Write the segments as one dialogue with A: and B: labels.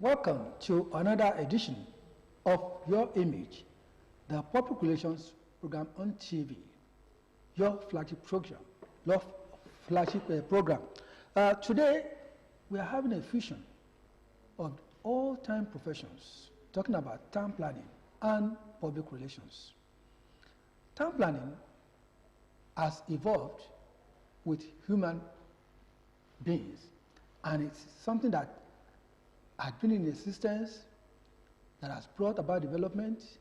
A: Welcome to another edition of Your Image, the public relations program on TV, your flagship program. Today, we are having a fusion of all-time professions, talking about town planning and public relations. Town planning has evolved with human beings, and it's something that has been in existence, that has brought about development,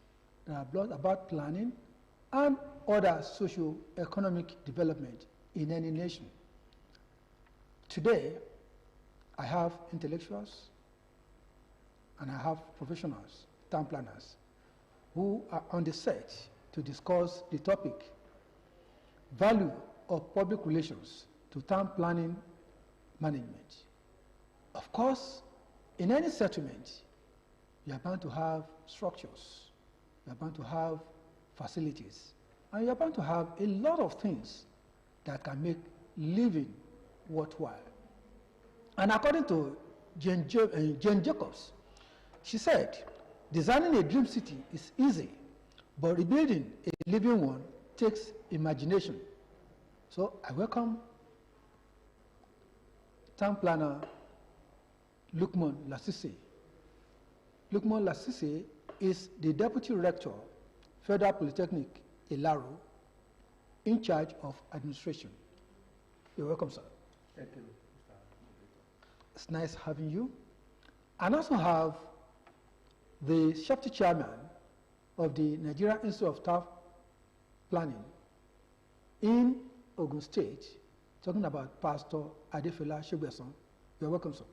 A: that has brought about planning, and other socio-economic development in any nation. Today, I have intellectuals and I have professionals, town planners, who are on the set to discuss the topic, value of public relations to town planning management. Of course, in any settlement, you are bound to have structures, you are bound to have facilities, and you are bound to have a lot of things that can make living worthwhile. And according to Jane Jacobs, she said, designing a dream city is easy, but rebuilding a living one takes imagination. So I welcome town planner LUKMON LASISI. LUKMON LASISI is the Deputy Rector, Federal Polytechnic, ILARO, in charge of administration. You're welcome, sir.
B: Thank you.
A: It's nice having you. And also have the Chapter Chairman of the Nigerian Institute of Town Planning in Ogun State, talking about Pastor ADEFELA SOGBESAN. You're welcome, sir.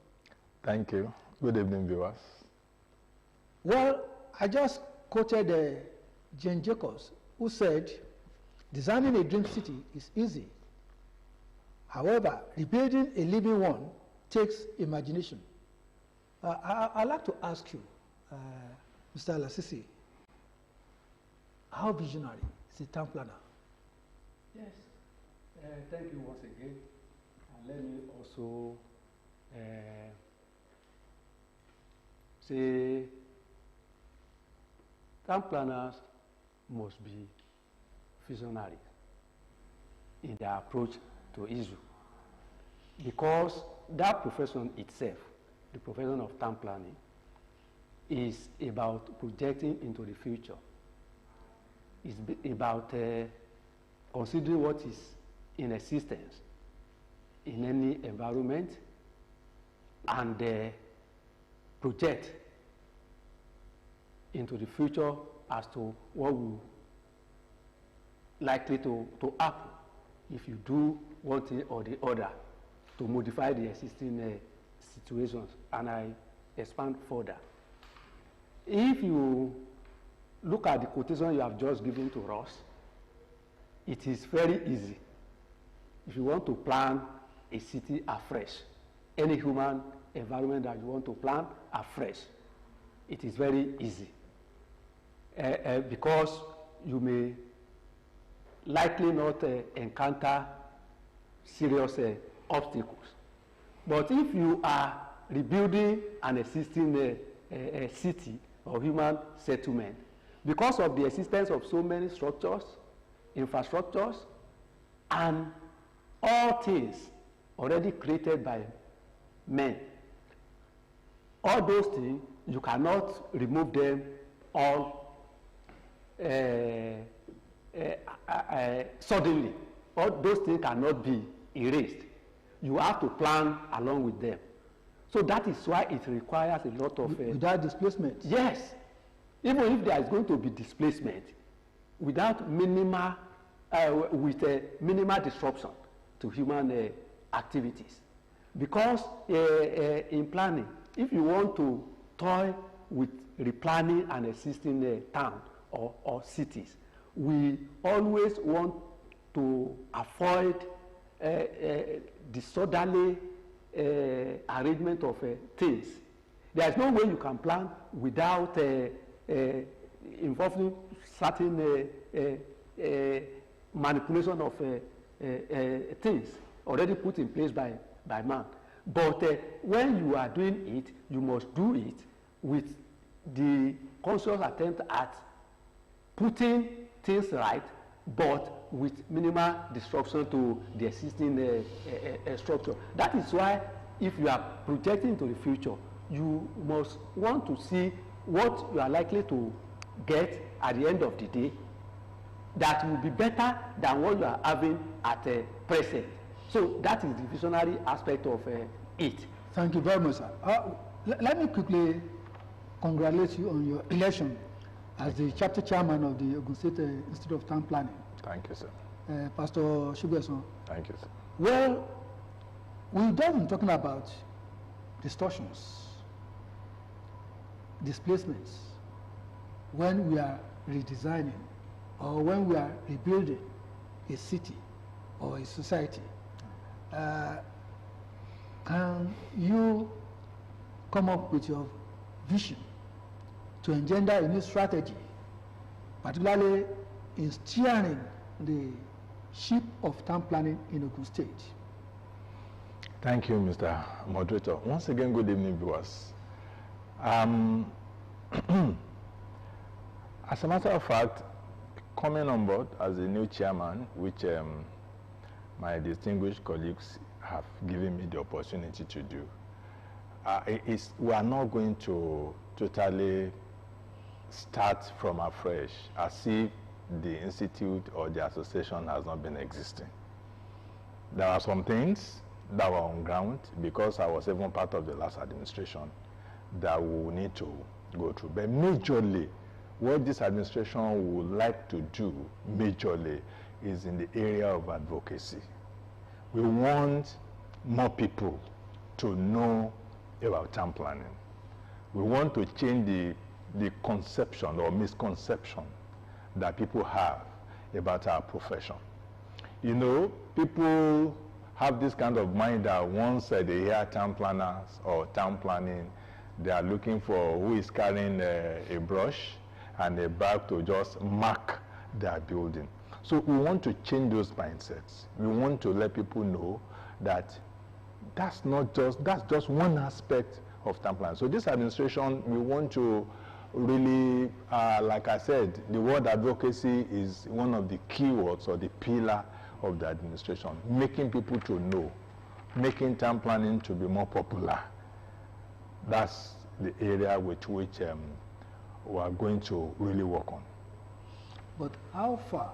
B: Thank you. Good evening, viewers.
A: Well, I just quoted Jane Jacobs, who said, designing a dream city is easy. However, rebuilding a living one takes imagination. I'd like to ask you, Mr. LASISI, how visionary is a town planner?
C: Yes, thank you once again. And let me also say town planners must be visionary in their approach to issue, because that profession itself, the profession of town planning, is about projecting into the future. It's about considering what is in existence in any environment and project into the future as to what will likely to happen if you do one thing or the other to modify the existing situations. And I expand further. If you look at the quotation you have just given to us, it is very easy. If you want to plan a city afresh, any human environment that you want to plan afresh, it is very easy. Because you may likely not encounter serious obstacles. But if you are rebuilding an existing city or human settlement, because of the existence of so many structures, infrastructures, and all things already created by men, all those things, you cannot remove them all suddenly. All those things cannot be erased. You have to plan along with them. So that is why it requires a lot of...
A: without displacement?
C: Yes. Even if there is going to be displacement, without minimal, minimal disruption to human activities. Because in planning, if you want to toy with replanning an existing town or cities, we always want to avoid disorderly arrangement of things. There is no way you can plan without involving certain manipulation of things already put in place by man. But when you are doing it, you must do it with the conscious attempt at putting things right, but with minimal disruption to the existing structure. That is why if you are projecting to the future, you must want to see what you are likely to get at the end of the day that will be better than what you are having at present. So that is the visionary aspect of it.
A: Thank you very much, sir. Let me quickly congratulate you on your election as the chapter chairman of the Ogun State Institute of Town Planning.
B: Thank you, sir.
A: Pastor SOGBESAN.
B: Thank you, sir.
A: Well, we've been talking about distortions, displacements, when we are redesigning or when we are rebuilding a city or a society. Can you come up with your vision to engender a new strategy, particularly in steering the ship of town planning in Ogun State?
B: Thank you, Mr. Moderator. Once again, good evening, viewers. As a matter of fact, coming on board as a new chairman, which my distinguished colleagues have given me the opportunity to do, we are not going to totally start from afresh as if the institute or the association has not been existing. There are some things that were on ground because I was even part of the last administration that we will need to go through. But majorly, what this administration would like to do majorly is in the area of advocacy. We want more people to know about town planning. We want to change the conception or misconception that people have about our profession. You know, people have this kind of mind that once they hear town planners or town planning, they are looking for who is carrying a brush and a bag to just mark their building. So we want to change those mindsets. We want to let people know that that's just one aspect of town planning. So this administration, we want to really, like I said, the word advocacy is one of the key words or the pillar of the administration, making people to know, making town planning to be more popular. That's the area with which we are going to really work on.
A: But how far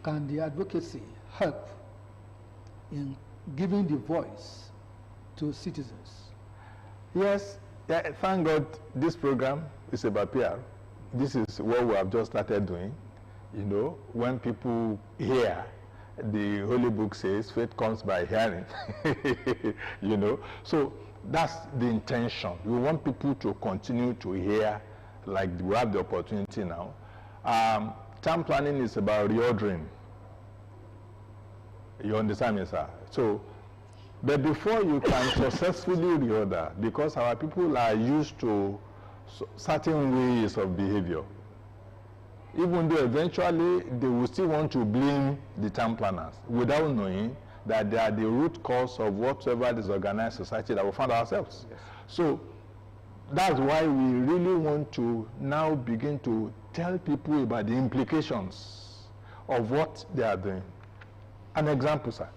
A: can the advocacy help in giving the voice to citizens?
B: Yes, thank God this program is about PR. This is what we have just started doing. You know, when people hear, the Holy Book says faith comes by hearing. You know, so that's the intention. We want people to continue to hear, like we have the opportunity now. Town planning is about reordering. You understand me, sir? So, but before you can successfully reorder, because our people are used to certain ways of behavior, even though eventually they will still want to blame the town planners without knowing that they are the root cause of whatsoever disorganized society that we find ourselves. Yes. So that's why we really want to now begin to tell people about the implications of what they are doing. An example, sir.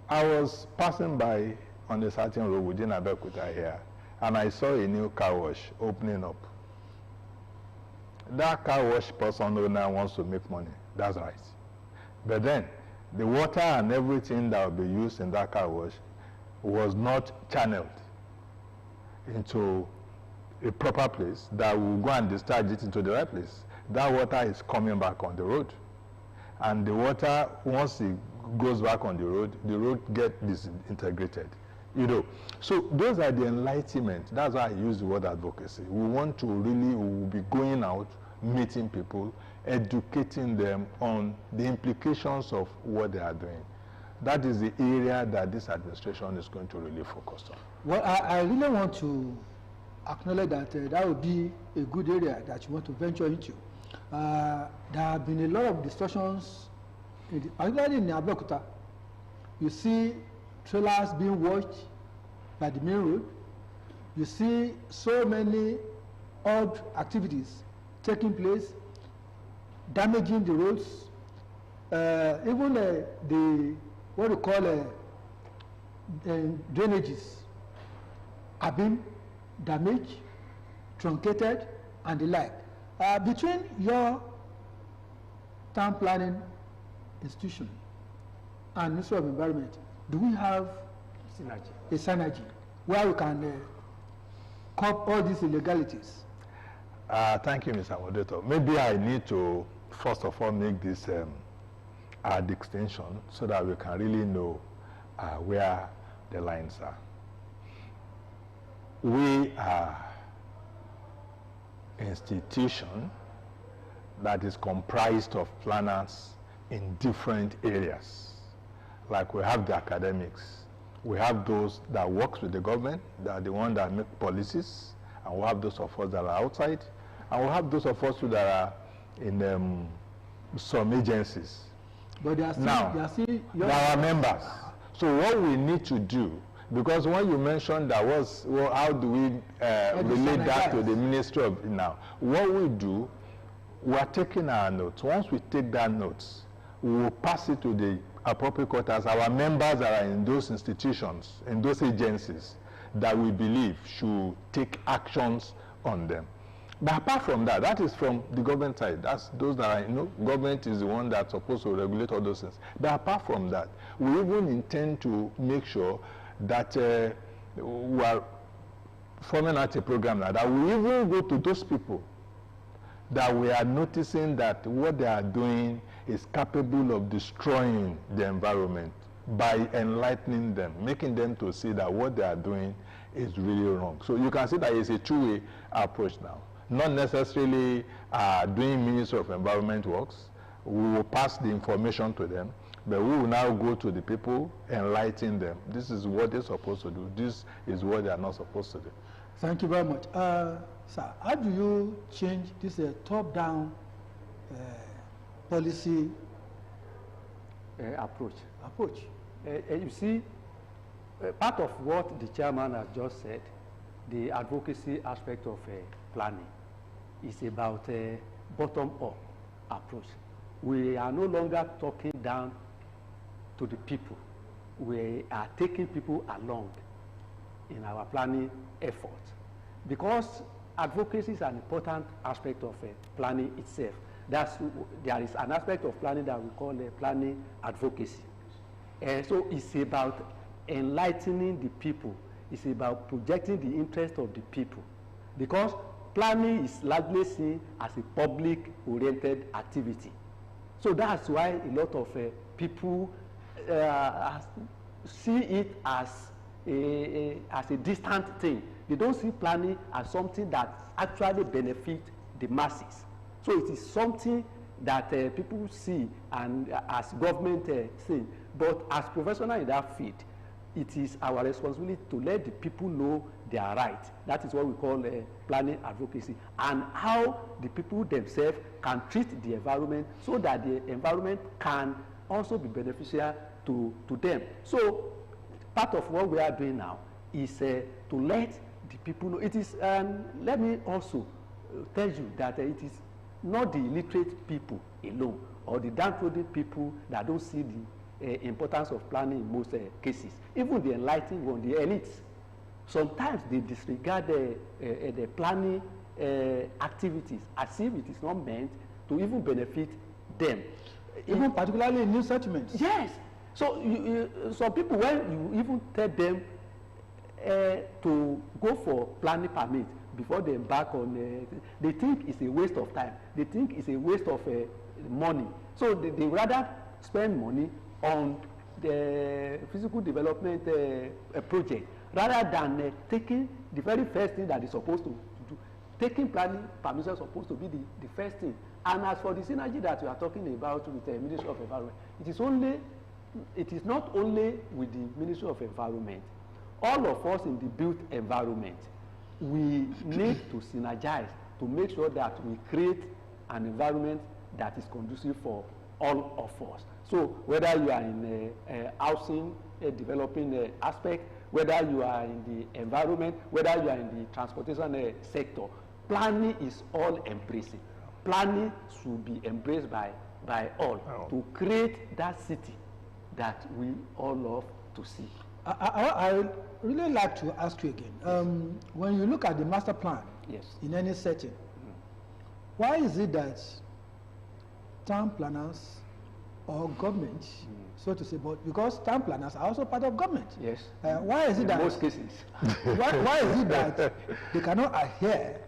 B: I was passing by on a certain road within Advocacy here, and I saw a new car wash opening up. That car wash person owner wants to make money. That's right. But then, the water and everything that will be used in that car wash was not channeled into a proper place that will go and discharge it into the right place. That water is coming back on the road. And the water, once it goes back on the road gets disintegrated. You know, so those are the enlightenment. That's why I use the word advocacy. We want to really, we will be going out, meeting people, educating them on the implications of what they are doing. That is the area that this administration is going to really focus on.
A: Well, I really want to acknowledge that that would be a good area that you want to venture into. There have been a lot of discussions, particularly in Advocacy, you see trailers being washed by the main road. You see so many odd activities taking place, damaging the roads. Even the what we call drainages are being damaged, truncated, and the like. Between your town planning institution and Ministry of Environment, do we have a synergy where we can curb all these illegalities?
B: Thank you, Mr. Moderator. Maybe I need to, first of all, make this distinction so that we can really know where the lines are. We are an institution that is comprised of planners in different areas. Like we have the academics, we have those that work with the government, that are the ones that make policies, and we have those of us that are outside, and we have those of us that are in some agencies.
A: But they are still,
B: there are members. So what we need to do, because when you mentioned that was, well, how do we relate that to the Ministry of now? What we do, we are taking our notes. Once we take that notes, we will pass it to the appropriate quarters. Our members are in those institutions, in those agencies that we believe should take actions on them. But apart from that, that is from the government side. That's those that are, government is the one that's supposed to regulate all those things. But apart from that, we even intend to make sure that we are forming out a program that we even go to those people that we are noticing that what they are doing is capable of destroying the environment, by enlightening them, making them to see that what they are doing is really wrong. So you can see that it's a two-way approach now. Not necessarily doing Ministry of Environment works. We will pass the information to them, but we will now go to the people, enlighten them. This is what they're supposed to do. This is what they are not supposed to do.
A: Thank you very much. Sir, how do you change this top-down policy
C: approach?
A: You
C: see, part of what the chairman has just said, the advocacy aspect of planning, is about a bottom-up approach. We are no longer talking down to the people. We are taking people along in our planning effort, because advocacy is an important aspect of planning itself. There is an aspect of planning that we call planning advocacy. So it's about enlightening the people. It's about projecting the interest of the people, because planning is largely seen as a public-oriented activity. So that's why a lot of people see it as a distant thing. They don't see planning as something that actually benefits the masses. So it is something that people see and as government see. But as professionals in that field, it is our responsibility to let the people know their right. That is what we call planning advocacy, and how the people themselves can treat the environment so that the environment can also be beneficial to them. So part of what we are doing now is to let the people know. It is, let me also tell you that it is not the illiterate people alone or the downtrodden people that don't see the importance of planning in most cases. Even the enlightened one, the elites, sometimes they disregard the planning activities as if it is not meant to even benefit them.
A: Even particularly in new settlements.
C: Yes. So some people, when you even tell them to go for planning permit before they embark on, they think it's a waste of time. They think it's a waste of money. So they rather spend money on the physical development project rather than taking the very first thing that is supposed to do. Taking planning permission is supposed to be the first thing. And as for the synergy that we are talking about with the Ministry of Environment, it is not only with the Ministry of Environment. All of us in the built environment, we need to synergize to make sure that we create an environment that is conducive for all of us. So whether you are in housing, developing aspect, whether you are in the environment, whether you are in the transportation sector, planning is all embracing. Planning should be embraced by all to create that city that we all love to see.
A: I would really like to ask you again. When you look at the master plan in any setting, why is it that town planners or government, so to say, but because town planners are also part of government.
C: Yes.
A: Why is it that?
C: In most cases.
A: why is it that they cannot adhere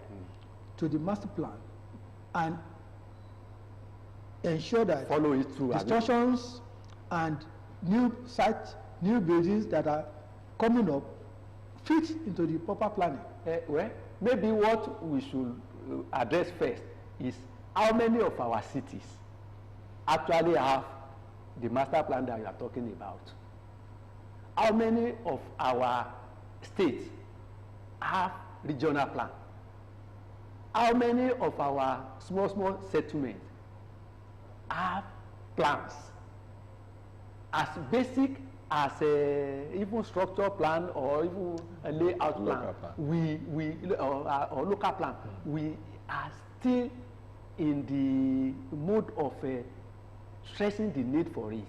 A: to the master plan and ensure that
C: follow it through
A: distortions and new sites, new buildings that are coming up fit into the proper planning?
C: Well, maybe what we should address first is how many of our cities actually have the master plan that you are talking about. How many of our states have regional plan? How many of our small settlements have plans as basic as even structure plan or even a layout plan? Or local plan. We are still in the mode of stressing the need for it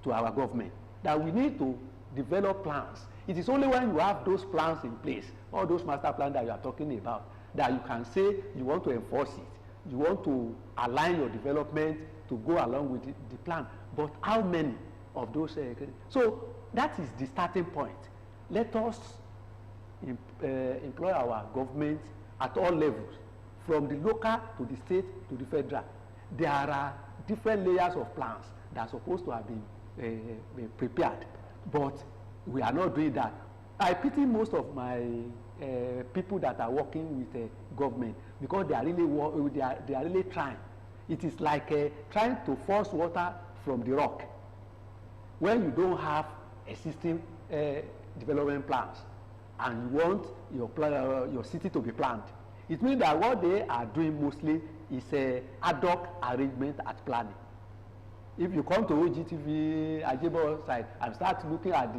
C: to our government, that we need to develop plans. It is only when you have those plans in place, all those master plans that you are talking about, that you can say you want to enforce it, you want to align your development to go along with the plan. But how many of those? So that is the starting point. Let us employ our government at all levels, from the local to the state to the federal. There are different layers of plans that are supposed to have been prepared, but we are not doing that. I pity most of my people that are working with government, because they are really trying. It is like trying to force water from the rock when you don't have existing development plans and you want your city to be planned. It means that what they are doing mostly is ad hoc arrangement at planning. If you come to OGTV Ajebo side and start looking at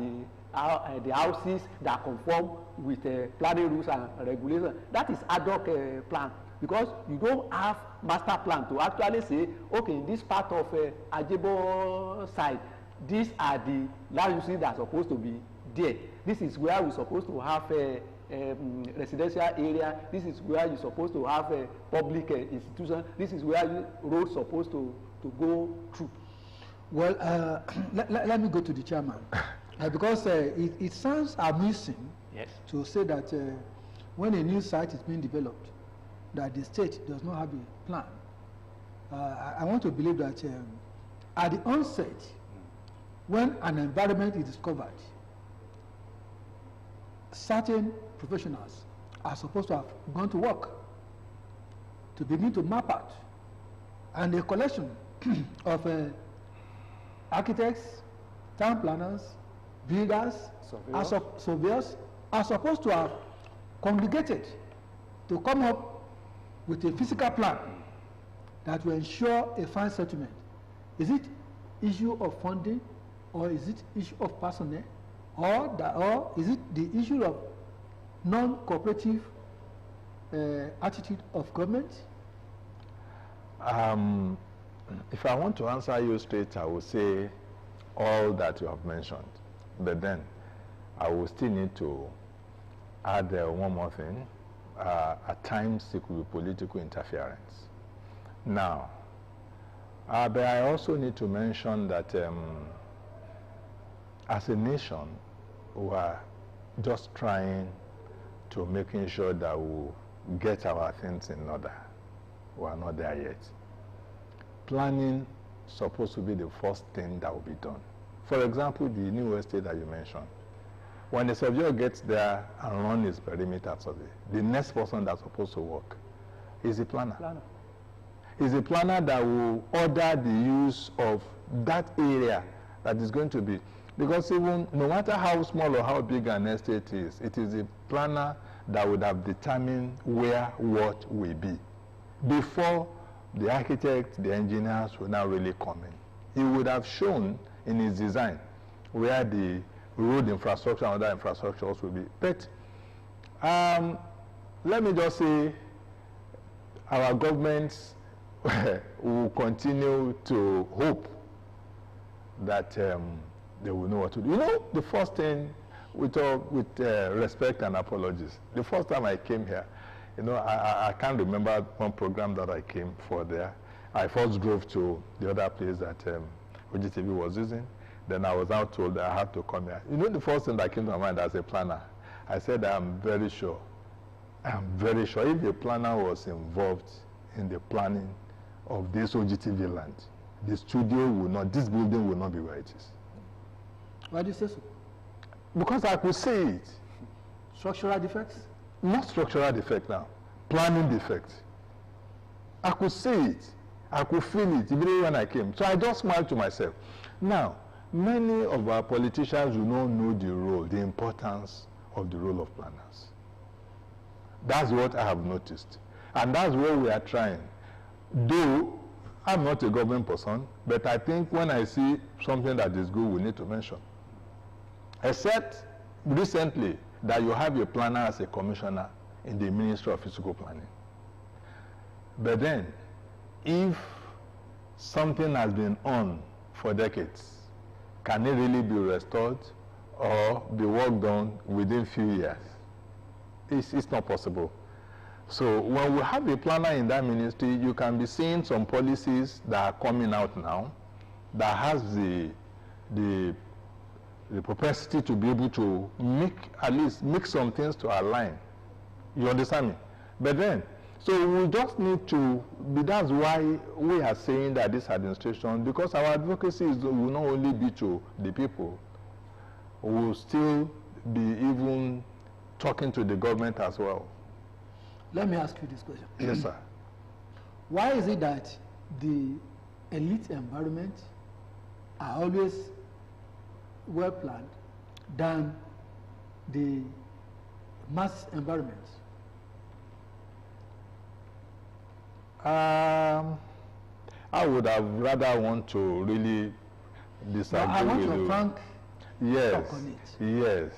C: the houses that conform with planning rules and regulations, that is ad hoc plan, because you don't have master plan to actually say, okay, in this part of Ajebo side, these are the land uses that are supposed to be there. This is where we're supposed to have residential area. This is where you're supposed to have a public institution. This is where roads supposed to go through.
A: Well, let me go to the chairman, because it sounds amusing to say that when a new site is being developed, that the state does not have a plan. I want to believe that at the onset, when an environment is discovered, certain professionals are supposed to have gone to work to begin to map out, and a collection of architects, town planners, builders, surveyors are supposed to have congregated to come up with a physical plan that will ensure a fine settlement. Is it issue of funding, or is it issue of personnel, or is it the issue of non-cooperative attitude of government?
B: If I want to answer you straight, I will say all that you have mentioned. But then I will still need to add one more thing. At times it could be political interference. Now, but I also need to mention that as a nation, we are just trying to making sure that we get our things in order. We are not there yet. Planning is supposed to be the first thing that will be done. For example, the new estate that you mentioned. When the surveyor gets there and runs his perimeter survey, the next person that's supposed to work is the planner. Is a planner that will order the use of that area that is going to be. Because even no matter how small or how big an estate is, it is a planner that would have determined where what will be before the architect, the engineers will now really come in. He would have shown in his design where the road infrastructure and other infrastructures will be. But let me just say, our governments will continue to hope that they will know what to do. You know, the first thing, with respect and apologies, the first time I came here, you know, I can't remember one program that I came for there. I first drove to the other place that OGTV was using. Then I was now told that I had to come here. You know, the first thing that came to my mind as a planner, I said, I'm very sure if a planner was involved in the planning of this OGTV land, the studio will not, this building will not be where it is.
A: Why do you say so?
B: Because I could see it.
A: Structural defects?
B: Not structural defect now, planning defect. I could see it. I could feel it immediately when I came. So I just smiled to myself. Now, many of our politicians do not know the role, the importance of the role of planners. That's what I have noticed. And that's what we are trying. Though I'm not a government person, but I think when I see something that is good, we need to mention. Except recently that you have a planner as a commissioner in the Ministry of Physical Planning. But then, if something has been on for decades, can it really be restored or be worked on within few years? It's not possible. So when we have a planner in that ministry, you can be seeing some policies that are coming out now that has the propensity to be able to at least make some things to align. You understand me? But then, so we just need to that's why we are saying that this administration, because our advocacy will not only be to the people, we will still be even talking to the government as well.
A: Let me ask you this question.
B: Yes, sir.
A: Why is it that the elite environment are always well planned than the mass environments?
B: I would have rather want to really disagree
A: I want
B: with
A: your
B: you.
A: frank
B: Yes.
A: talk on it.
B: Yes.
A: Is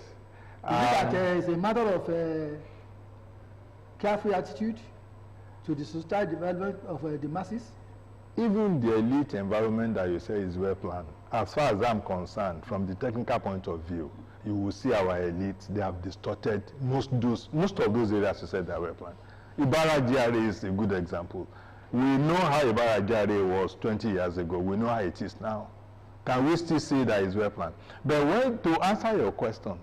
A: it that it's a matter of carefree attitude to the social development of the masses?
B: Even the elite environment that you say is well planned, as far as I'm concerned, from the technical point of view, you will see our elites, they have distorted most of those areas you said they are well planned. Ibarra GRA is a good example. We know how Ibarra GRA was 20 years ago. We know how it is now. Can we still say that it's well planned? But to answer your question,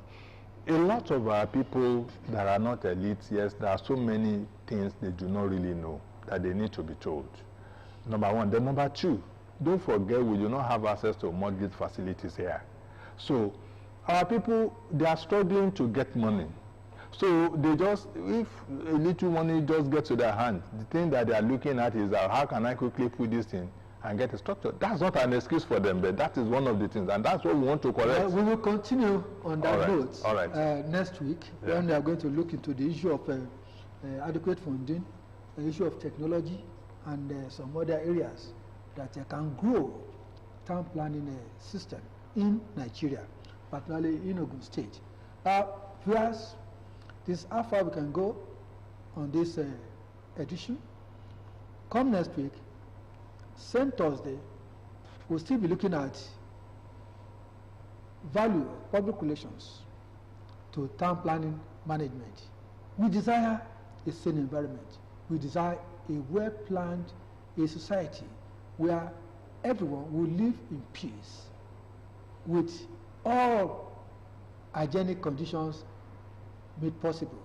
B: a lot of our people that are not elites, yes, there are so many things they do not really know that they need to be told. Number one. Then number two, don't forget we do not have access to mortgage facilities here. So our people, they are struggling to get money. So they just, if a little money just gets to their hand, the thing that they are looking at is how can I quickly put this in and get a structure. That's not an excuse for them, but that is one of the things, and that's what we want to correct.
A: We will continue on that note next week, when we are going to look into the issue of adequate funding, the issue of technology, and some other areas that can grow town planning system in Nigeria, particularly in Ogun State. Viewers, this is how far we can go on this edition. Come next week, same Thursday, we'll still be looking at value of public relations to town planning management. We desire a sane environment. We desire a well-planned society where everyone will live in peace with all hygienic conditions made possible.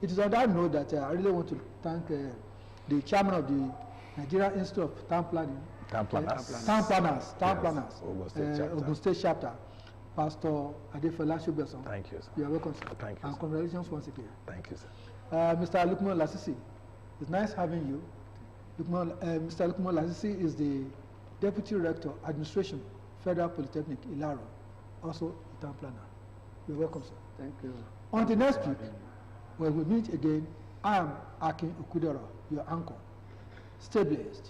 A: It is on that note that I really want to thank the chairman of the Nigerian Institute of Town Planning, Ogun State chapter, Pastor ADEFELA SOGBESAN.
B: Thank you, sir.
A: You are welcome, sir.
B: Thank you,
A: and
B: sir.
A: Congratulations once again.
B: Thank you, sir.
A: Mr. LUKMON LASISI, it's nice having you. Mr. LUKMON LASISI is the Deputy Rector, Administration, Federal Polytechnic, ILARO, also a town planner. You're welcome, sir.
C: Thank you.
A: Until next week, when we meet again, I am AKIN OKUDERO, your uncle. Stay blessed.